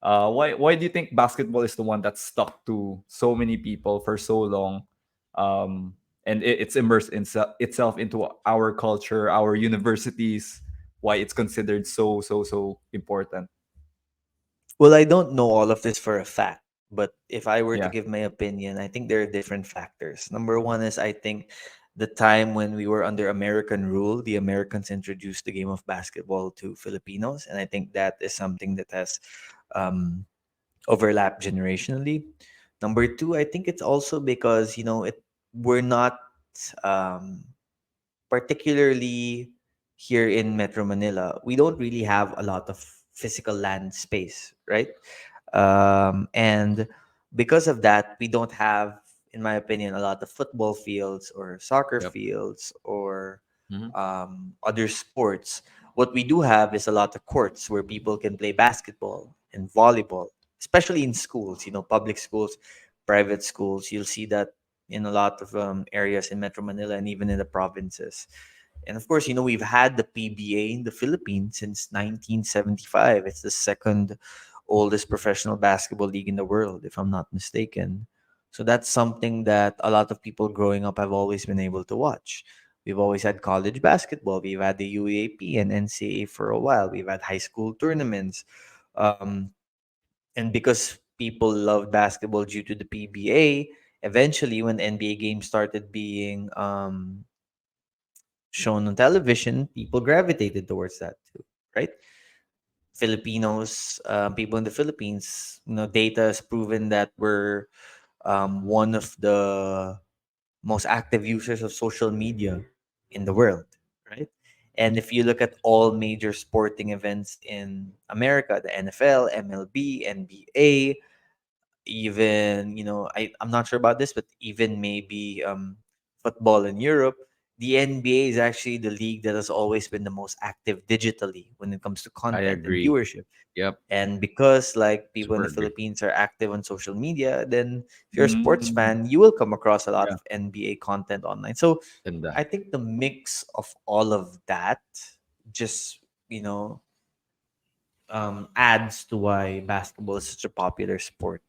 Why do you think basketball is the one that's stuck to so many people for so long, and it's immersed itself into our culture, our universities? Why it's considered so important? Well, I don't know all of this for a fact, but if I were to Yeah. give my opinion, I think there are different factors. Number one is I think the time when we were under American rule, the Americans introduced the game of basketball to Filipinos, and I think that is something that has um, overlapped generationally. Number two, I think it's also because we're not um, particularly here in Metro Manila, we don't really have a lot of physical land space, right? And because of that, we don't have, in my opinion, a lot of football fields or soccer Yep. fields or Hmm. other sports. What we do have is a lot of courts where people can play basketball and volleyball, especially in schools, public schools, private schools. You'll see that in a lot of areas in Metro Manila and even in the provinces. And of course, we've had the PBA in the Philippines since 1975. It's the second oldest professional basketball league in the world, if I'm not mistaken. So that's something that a lot of people growing up have always been able to watch. We've always had college basketball. We've had the UAP and NCAA for a while. We've had high school tournaments. Um, and because people loved basketball due to the PBA, eventually when NBA games started being shown on television, people gravitated towards that too, right? Filipinos, people in the Philippines, data has proven that we're one of the most active users of social media in the world, right? And if you look at all major sporting events in America, the NFL, MLB, NBA, even I'm not sure about this, but even maybe football in Europe, the NBA is actually the league that has always been the most active digitally when it comes to I content and agree. viewership. Yep. And because like people in Super the agree. Philippines are active on social media, then if you're a sports Mm, fan, you will come across a lot yeah. of NBA content online. So And I think the mix of all of that just adds to why basketball is such a popular sport.